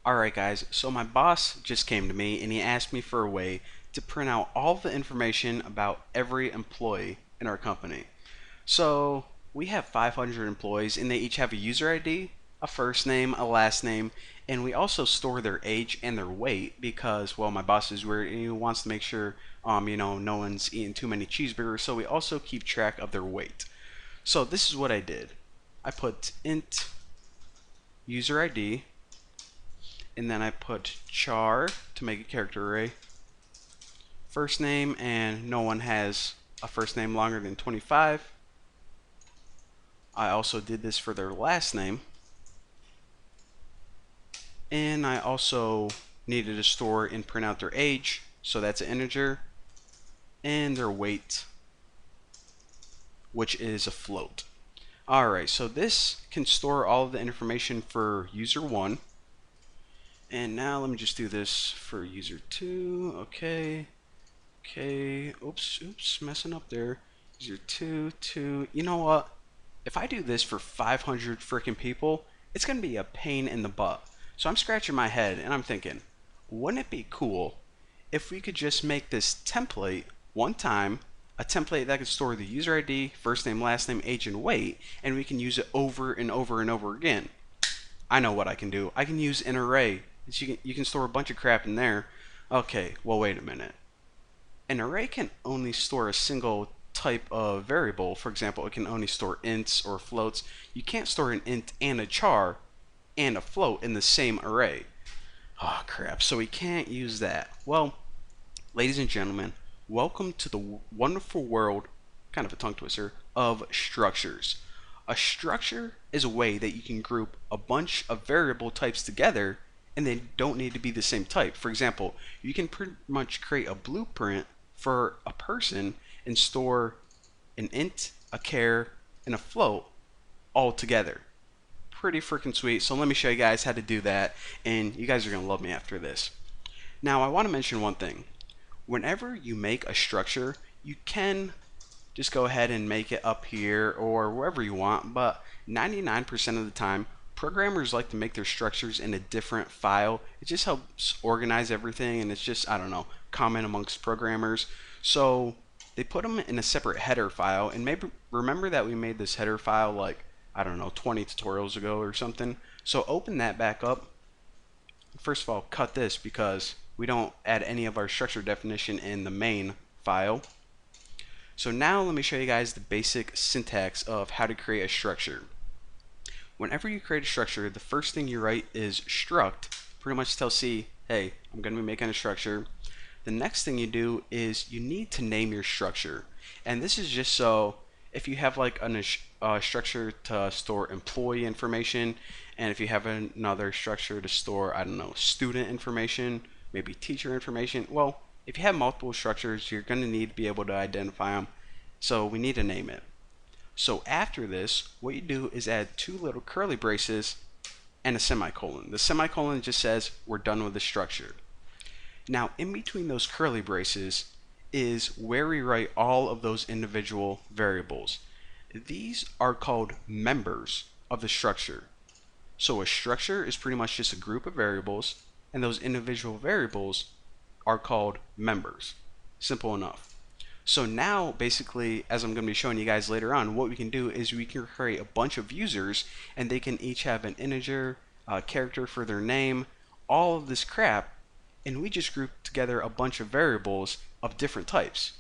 Alright guys, so my boss just came to me and he asked me for a way to print out all the information about every employee in our company. So we have 500 employees and they each have a user ID, a first name, a last name, and we also store their age and their weight because, well, my boss is weird and he wants to make sure, no one's eating too many cheeseburgers, so we also keep track of their weight. So this is what I did. I put int user ID, and then I put char to make a character array, first name, and no one has a first name longer than 25. I also did this for their last name, and I also needed to store and print out their age, so that's an integer, and their weight, which is a float. Alright, so this can store all of the information for user 1. And now let me just do this for user 2. Okay. Oops, messing up there. User 2. You know what? If I do this for 500 freaking people, it's going to be a pain in the butt. So I'm scratching my head and I'm thinking, wouldn't it be cool if we could just make this template one time, a template that could store the user ID, first name, last name, age, and weight, and we can use it over and over and over again. I know what I can do. I can use an array. You can store a bunch of crap in there. Okay, well, wait a minute. An array can only store a single type of variable. For example, it can only store ints or floats. You can't store an int and a char and a float in the same array. Oh, crap. So we can't use that. Well, ladies and gentlemen, welcome to the wonderful world, kind of a tongue twister, of structures. A structure is a way that you can group a bunch of variable types together and they don't need to be the same type. For example, you can pretty much create a blueprint for a person and store an int, a char, and a float all together. Pretty freaking sweet. So let me show you guys how to do that, and you guys are going to love me after this. Now, I want to mention one thing. Whenever you make a structure, you can just go ahead and make it up here or wherever you want, but 99% of the time programmers like to make their structures in a different file. It just helps organize everything, and it's just, I don't know, common amongst programmers. So they put them in a separate header file, and maybe remember that we made this header file like, I don't know, 20 tutorials ago or something. So open that back up. First of all, cut this because we don't add any of our structure definition in the main file. So now let me show you guys the basic syntax of how to create a structure. Whenever you create a structure, the first thing you write is struct, pretty much tell C, hey, I'm going to be making a structure. The next thing you do is you need to name your structure. And this is just so if you have like a structure to store employee information, and if you have another structure to store, I don't know, student information, maybe teacher information, well, if you have multiple structures, you're going to need to be able to identify them. So we need to name it. So after this, what you do is add two little curly braces and a semicolon. The semicolon just says we're done with the structure. Now in between those curly braces is where we write all of those individual variables. These are called members of the structure. So a structure is pretty much just a group of variables, and those individual variables are called members. Simple enough. So now basically, as I'm going to be showing you guys later on, what we can do is we can create a bunch of users and they can each have an integer, a character for their name, all of this crap, and we just group together a bunch of variables of different types.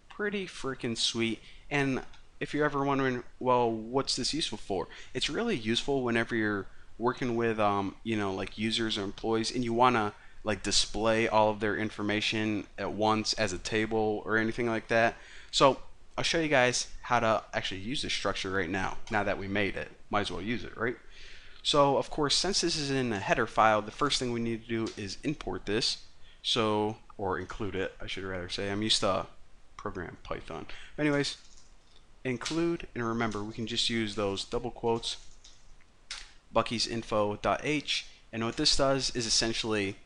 Pretty freaking sweet. And if you're ever wondering, well, what's this useful for? It's really useful whenever you're working with like users or employees and you want to like display all of their information at once as a table or anything like that. So I'll show you guys how to actually use this structure right now. Now that we made it, might as well use it, right? So of course, since this is in a header file, the first thing we need to do is import this. So, or include it, I should rather say. I'm used to program Python. But anyways, include, and remember, we can just use those double quotes, Bucky's info.h, and what this does is essentially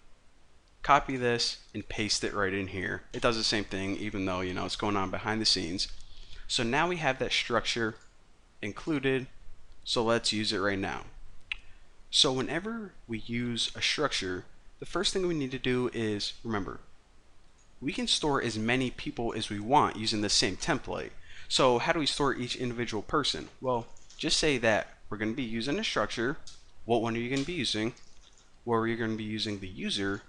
copy this and paste it right in here. It does the same thing even though it's going on behind the scenes. So now we have that structure included, so let's use it right now. So whenever we use a structure, the first thing we need to do is remember, we can store as many people as we want using the same template. So how do we store each individual person? Well, just say that we're going to be using a structure. What one are you going to be using? Well, you're going to be using the user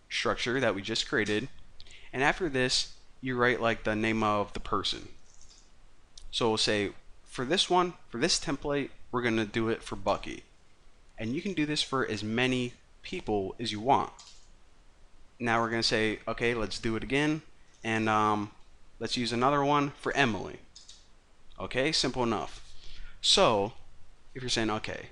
structure that we just created. And after this, you write like the name of the person. So we'll say, for this one, for this template, we're going to do it for Bucky. And you can do this for as many people as you want. Now we're going to say, okay, let's do it again. And let's use another one for Emily. Okay, simple enough. So, if you're saying, okay,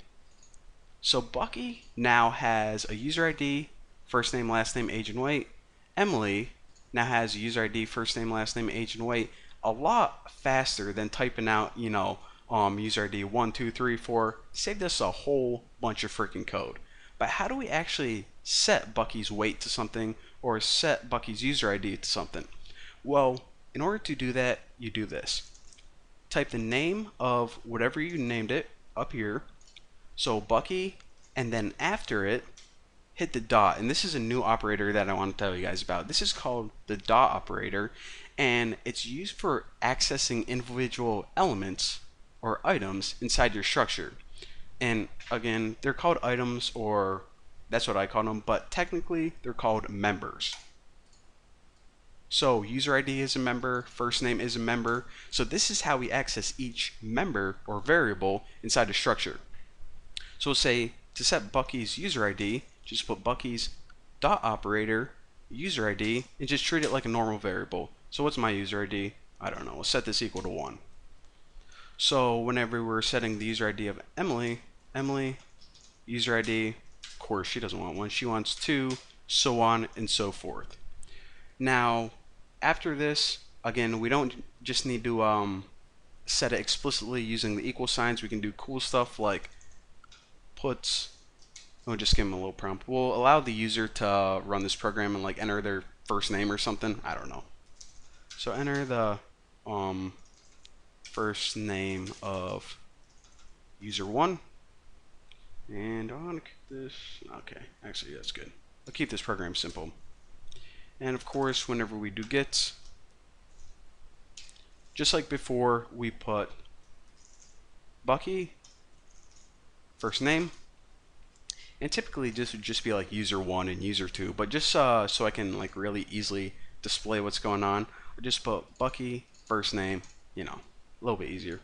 so Bucky now has a user ID, first name, last name, age, and weight. Emily now has a user ID, first name, last name, age, and weight a lot faster than typing out, user ID 1, 2, 3, 4. Saved us a whole bunch of freaking code. But how do we actually set Bucky's weight to something or set Bucky's user ID to something? Well, in order to do that, you do this. Type the name of whatever you named it up here. So Bucky, and then after it, hit the dot. And this is a new operator that I want to tell you guys about. This is called the dot operator, and it's used for accessing individual elements or items inside your structure. And again, they're called items, or that's what I call them, but technically they're called members. So user ID is a member, first name is a member. So this is how we access each member or variable inside a structure. So we'll say to set Bucky's user ID, just put Bucky's dot operator user ID and just treat it like a normal variable. So what's my user ID? I don't know. We'll set this equal to 1. So whenever we're setting the user ID of Emily, user ID, of course she doesn't want 1, she wants 2, so on and so forth. Now, after this, again, we don't just need to set it explicitly using the equal signs. We can do cool stuff like puts. We'll just give them a little prompt. We'll allow the user to run this program and like enter their first name or something. I don't know. So enter the first name of user 1. And I want to keep this. Okay, actually that's good. I'll keep this program simple. And of course, whenever we do get, just like before, we put Bucky, first name, and typically this would just be like user 1 and user 2, but just so I can like really easily display what's going on, I just put Bucky, first name, a little bit easier.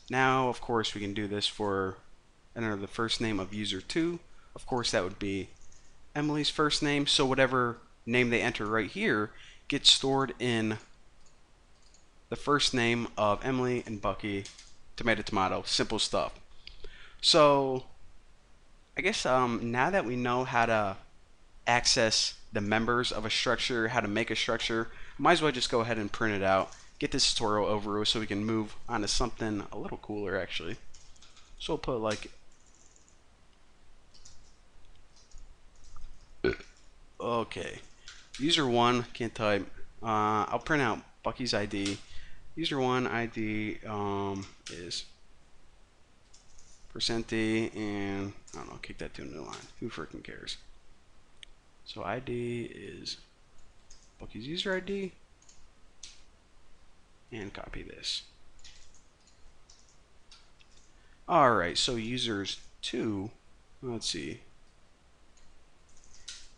Now, of course, we can do this for enter the first name of user 2. Of course, that would be Emily's first name, so whatever name they enter right here gets stored in the first name of Emily and Bucky, tomato, tomato, simple stuff. So I guess now that we know how to access the members of a structure, how to make a structure, might as well just go ahead and print it out, get this tutorial over with so we can move on to something a little cooler actually. So we'll put like okay, user 1, can't type. I'll print out Bucky's ID. User 1 ID is %D, and I don't know, kick that to a new line. Who freaking cares? So ID is Bucky's user ID, and copy this. Alright, so users 2, let's see.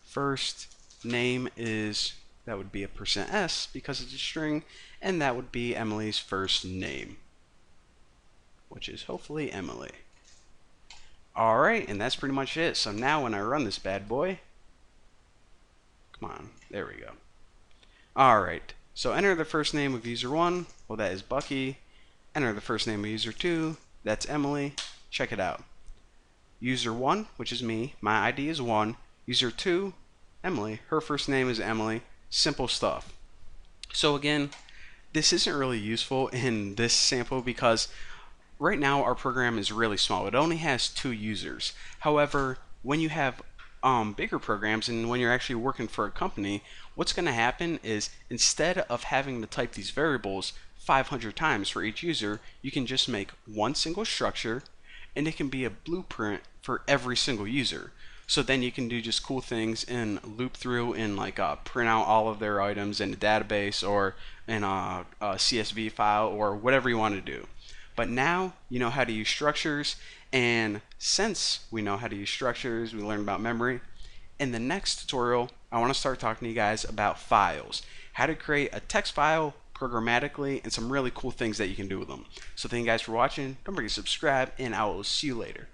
First name is, that would be a %S because it's a string, and that would be Emily's first name, which is hopefully Emily. Alright, and that's pretty much it. So now when I run this bad boy, come on, there we go. Alright, so enter the first name of user 1, well that is Bucky. Enter the first name of user 2, that's Emily. Check it out. User 1, which is me, my ID is 1. User 2, Emily, her first name is Emily. Simple stuff. So again, this isn't really useful in this sample because right now our program is really small. It only has 2 users. However, when you have bigger programs and when you're actually working for a company, what's going to happen is instead of having to type these variables 500 times for each user, you can just make one single structure and it can be a blueprint for every single user. So then you can do just cool things and loop through and like print out all of their items in a database or in a CSV file or whatever you want to do. But now you know how to use structures, and since we know how to use structures, we learned about memory. In the next tutorial, I want to start talking to you guys about files, how to create a text file programmatically, and some really cool things that you can do with them. So thank you guys for watching. Don't forget to subscribe, and I will see you later.